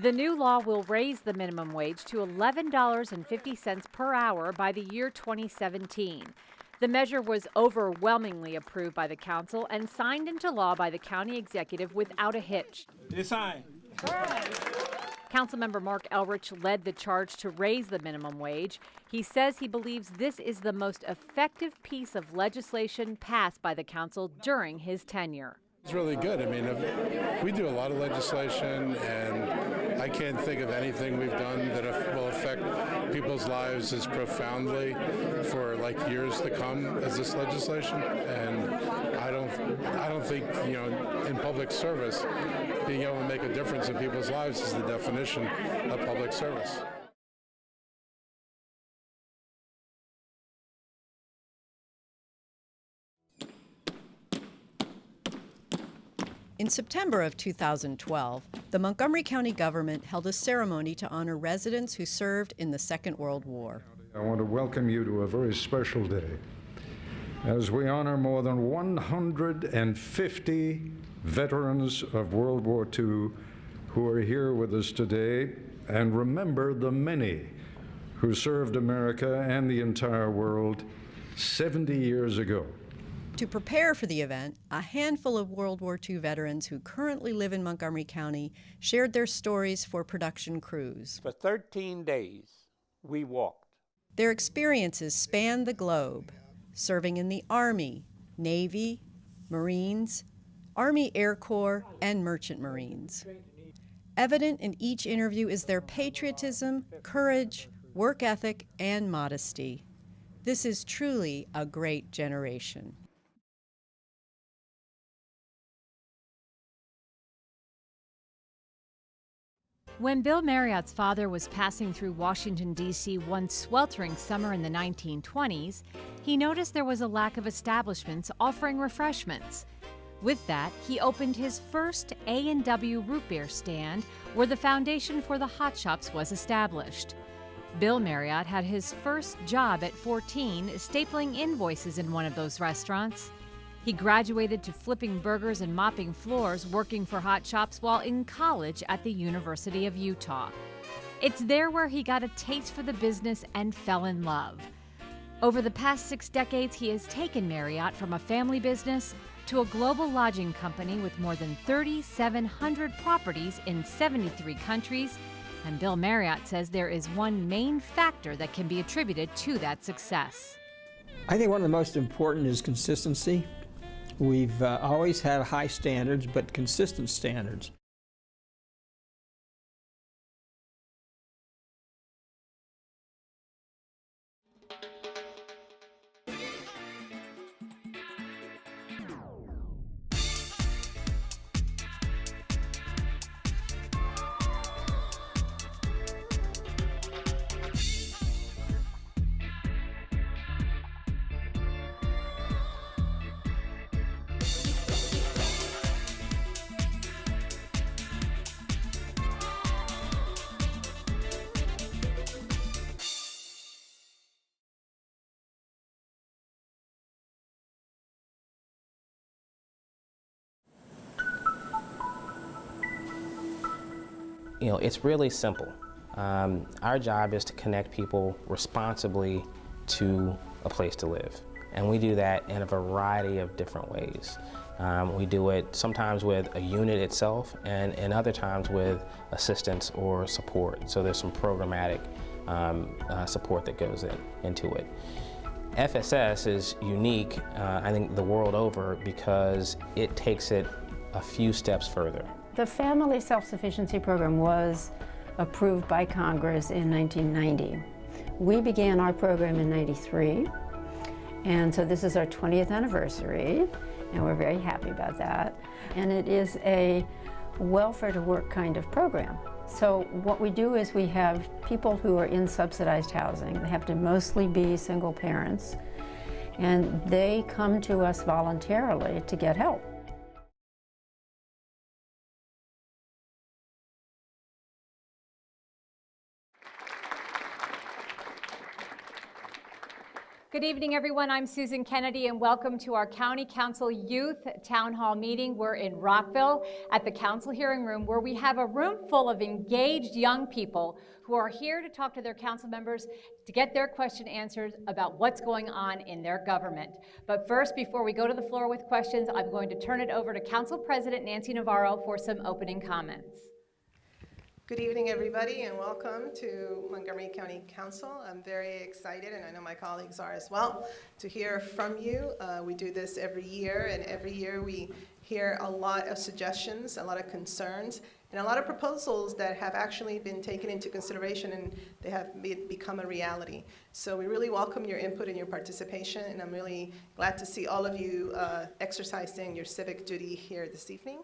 The new law will raise the minimum wage to $11.50 per hour by the year 2017. The measure was overwhelmingly approved by the council and signed into law by the county executive without a hitch. It's signed. Councilmember Mark Elrich led the charge to raise the minimum wage. He says he believes this is the most effective piece of legislation passed by the council during his tenure. It's really good. I mean, we do a lot of legislation, and I can't think of anything we've done that will affect people's lives as profoundly for like years to come as this legislation. And I don't think, in public service, being able to make a difference in people's lives is the definition of public service. In September of 2012, the Montgomery County government held a ceremony to honor residents who served in the Second World War. I want to welcome you to a very special day as we honor more than 150 veterans of World War II who are here with us today, and remember the many who served America and the entire world 70 years ago. To prepare for the event, a handful of World War II veterans who currently live in Montgomery County shared their stories for production crews. For 13 days, we walked. Their experiences spanned the globe, serving in the Army, Navy, Marines, Army Air Corps, and Merchant Marines. Evident in each interview is their patriotism, courage, work ethic, and modesty. This is truly a great generation. When Bill Marriott's father was passing through Washington, D.C. one sweltering summer in the 1920s, he noticed there was a lack of establishments offering refreshments. With that, he opened his first A&W root beer stand, where the foundation for the hot shops was established. Bill Marriott had his first job at 14, stapling invoices in one of those restaurants. He graduated to flipping burgers and mopping floors, working for hot shops while in college at the University of Utah. It's there where he got a taste for the business and fell in love. Over the past 6 decades, he has taken Marriott from a family business to a global lodging company with more than 3,700 properties in 73 countries. And Bill Marriott says there is one main factor that can be attributed to that success. I think one of the most important is consistency. We've always had high standards, but consistent standards. It's really simple. Our job is to connect people responsibly to a place to live. And we do that in a variety of different ways. We do it sometimes with a unit itself, and other times with assistance or support. So there's some programmatic support that goes into it. FSS is unique, I think, the world over because it takes it a few steps further. The Family Self-Sufficiency Program was approved by Congress in 1990. We began our program in '93, and so this is our 20th anniversary, and we're very happy about that. And it is a welfare to work kind of program. So what we do is we have people who are in subsidized housing. They have to mostly be single parents, and they come to us voluntarily to get help. Good evening, everyone. I'm Susan Kennedy, and welcome to our County Council Youth Town Hall meeting. We're in Rockville at the council hearing room, where we have a room full of engaged young people who are here to talk to their council members to get their question answered about what's going on in their government. But first, before we go to the floor with questions, I'm going to turn it over to Council President Nancy Navarro for some opening comments. Good evening, everybody, and welcome to Montgomery County Council. I'm very excited, and I know my colleagues are as well, to hear from you. We do this every year, and every year we hear a lot of suggestions, a lot of concerns, and a lot of proposals that have actually been taken into consideration, and they have become a reality. So we really welcome your input and your participation, and I'm really glad to see all of you exercising your civic duty here this evening.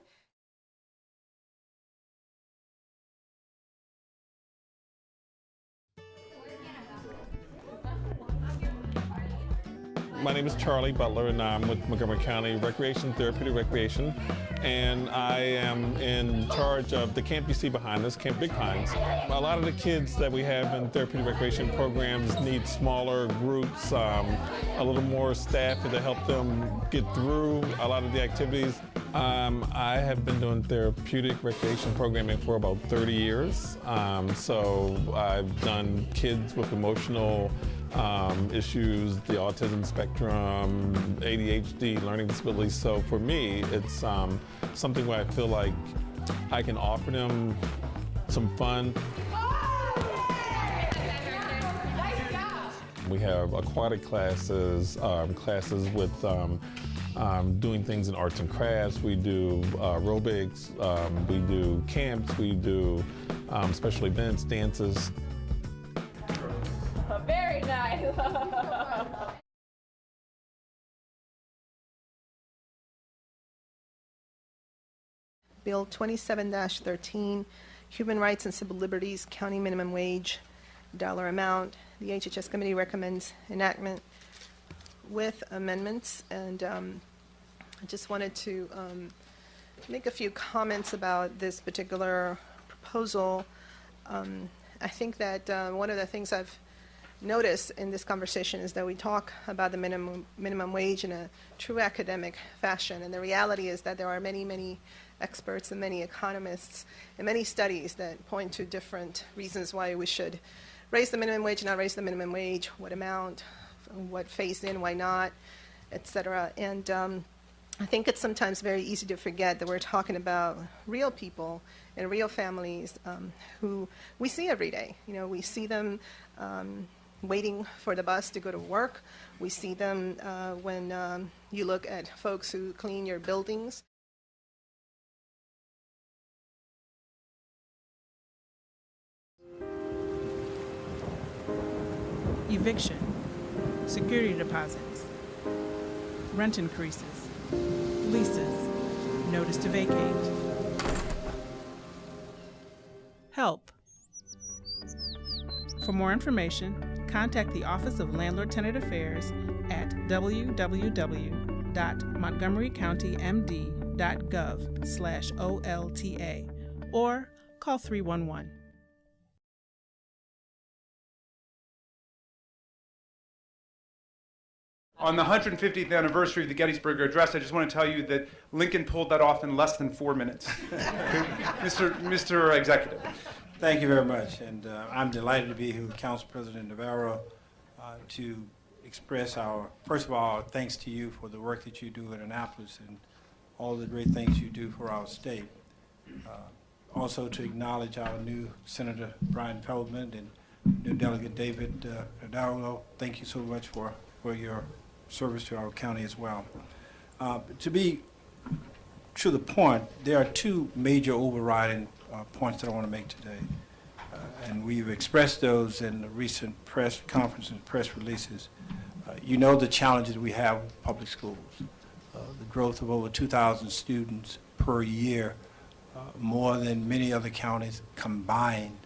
My name is Charlie Butler, and I'm with Montgomery County Recreation, Therapeutic Recreation, and I am in charge of the camp you see behind us, Camp Big Pines. A lot of the kids that we have in therapeutic recreation programs need smaller groups, a little more staff to help them get through a lot of the activities. I have been doing therapeutic recreation programming for about 30 years, so I've done kids with emotional issues, the autism spectrum, ADHD, learning disabilities. So for me, it's something where I feel like I can offer them some fun. We have aquatic classes, classes with doing things in arts and crafts. We do aerobics, we do camps, we do special events, dances. Very nice. Bill 27-13, Human Rights and Civil Liberties, County Minimum Wage, dollar amount. The HHS Committee recommends enactment with amendments, and I just wanted to make a few comments about this particular proposal. I think that one of the things I've noticed in this conversation is that we talk about the minimum wage in a true academic fashion, and the reality is that there are many, many experts and many economists and many studies that point to different reasons why we should raise the minimum wage, not raise the minimum wage, what amount, what phase in, why not, etc. And I think it's sometimes very easy to forget that we're talking about real people and real families who we see every day. You know, we see them waiting for the bus to go to work. We see them when you look at folks who clean your buildings. Eviction, security deposits, rent increases, leases, notice to vacate. Help. For more information, contact the Office of Landlord-Tenant Affairs at www.montgomerycountymd.gov/OLTA or call 311. On the 150th anniversary of the Gettysburg Address, I just want to tell you that Lincoln pulled that off in less than 4 minutes. Mr. Executive. Thank you very much, and I'm delighted to be here with Council President Navarro to express our, first of all, thanks to you for the work that you do in Annapolis and all the great things you do for our state. Also to acknowledge our new Senator Brian Feldman and new Delegate David Hidalgo. Thank you so much for your service to our county as well. To be to the point, there are two major overriding points that I want to make today. And we've expressed those in the recent press conference and press releases. You know the challenges we have with public schools. The growth of over 2,000 students per year, more than many other counties combined.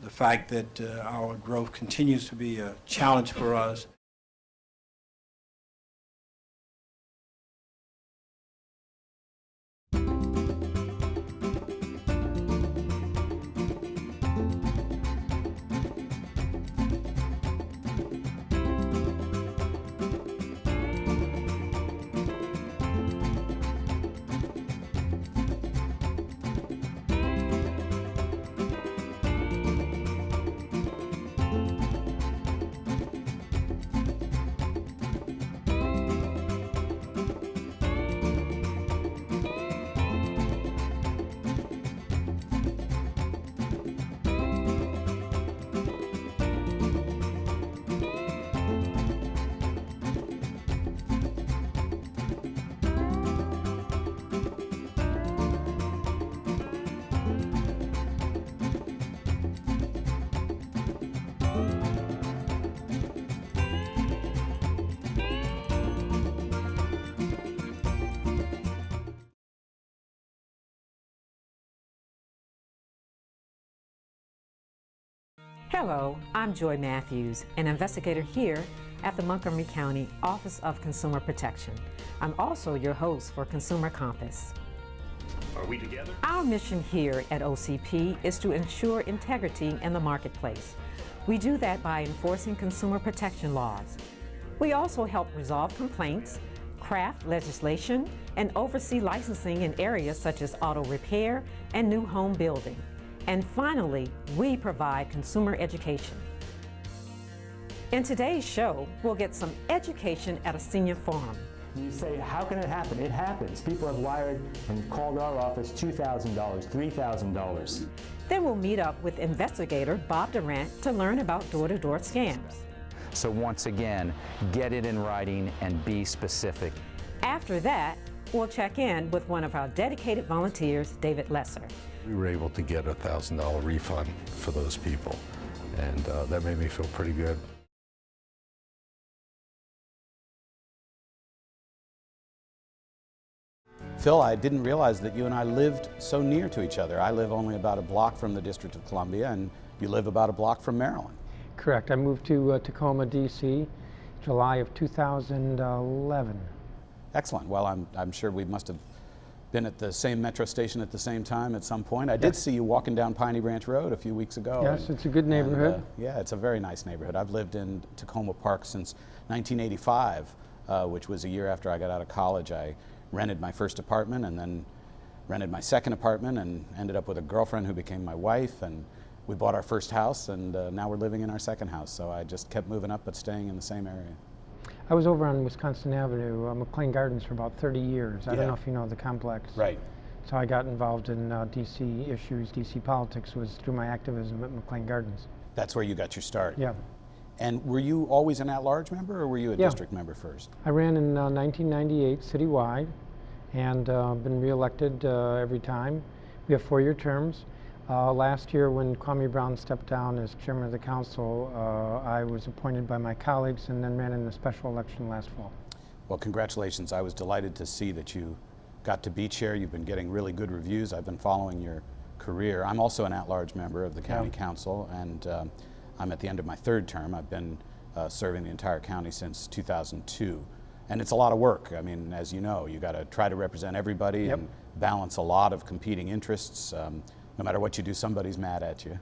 The fact that our growth continues to be a challenge for us. Hello, I'm Joy Matthews, an investigator here at the Montgomery County Office of Consumer Protection. I'm also your host for Consumer Compass. Are we together? Our mission here at OCP is to ensure integrity in the marketplace. We do that by enforcing consumer protection laws. We also help resolve complaints, craft legislation, and oversee licensing in areas such as auto repair and new home building. And finally, we provide consumer education. In today's show, we'll get some education at a senior farm. You say, how can it happen? It happens. People have wired and called our office $2,000, $3,000. Then we'll meet up with investigator Bob Durant to learn about door-to-door scams. So once again, get it in writing and be specific. After that, we'll check in with one of our dedicated volunteers, David Lesser. We were able to get a $1,000 refund for those people, and that made me feel pretty good. Phil, I didn't realize that you and I lived so near to each other. I live only about a block from the District of Columbia, and you live about a block from Maryland. Correct. I moved to Tacoma, D.C., July of 2011. Excellent. Well, I'm sure we must have been at the same metro station at the same time at some point. I did see you walking down Piney Branch Road a few weeks ago. Yes, it's a good neighborhood. Yeah, it's a very nice neighborhood. I've lived in Tacoma Park since 1985, which was a year after I got out of college. I rented my first apartment and then rented my second apartment and ended up with a girlfriend who became my wife, and we bought our first house, and now we're living in our second house. So I just kept moving up but staying in the same area. I was over on Wisconsin Avenue, McLean Gardens, for about 30 years. I don't know if you know the complex. Right. So I got involved in DC issues, DC politics was through my activism at McLean Gardens. That's where you got your start? Yeah. And were you always an at-large member, or were you a district member first? I ran in 1998 citywide and been reelected every time. We have 4-year terms. Last year, when Kwame Brown stepped down as chairman of the council, I was appointed by my colleagues and then ran in the special election last fall. Well, congratulations. I was delighted to see that you got to be chair. You've been getting really good reviews. I've been following your career. I'm also an at-large member of the county council, and I'm at the end of my 3rd term. I've been serving the entire county since 2002. And it's a lot of work. I mean, as you know, you got to try to represent everybody and balance a lot of competing interests. No matter what you do, somebody's mad at you.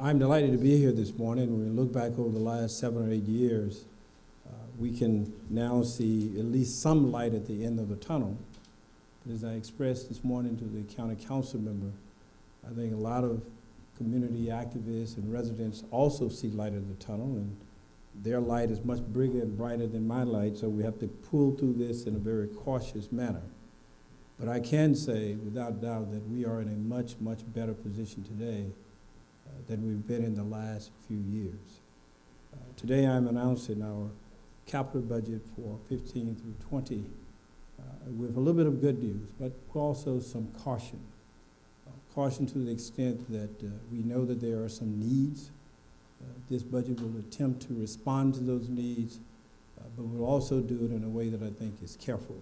I'm delighted to be here this morning. When we look back over the last 7 or 8 years, we can now see at least some light at the end of the tunnel. As I expressed this morning to the county council member, I think a lot of community activists and residents also see light at the tunnel, and their light is much bigger and brighter than my light, so we have to pull through this in a very cautious manner. But I can say, without doubt, that we are in a much, much better position today than we've been in the last few years. Today I'm announcing our capital budget for 15 through 20 with a little bit of good news, but also some caution. Caution to the extent that we know that there are some needs. This budget will attempt to respond to those needs, but we'll also do it in a way that I think is careful.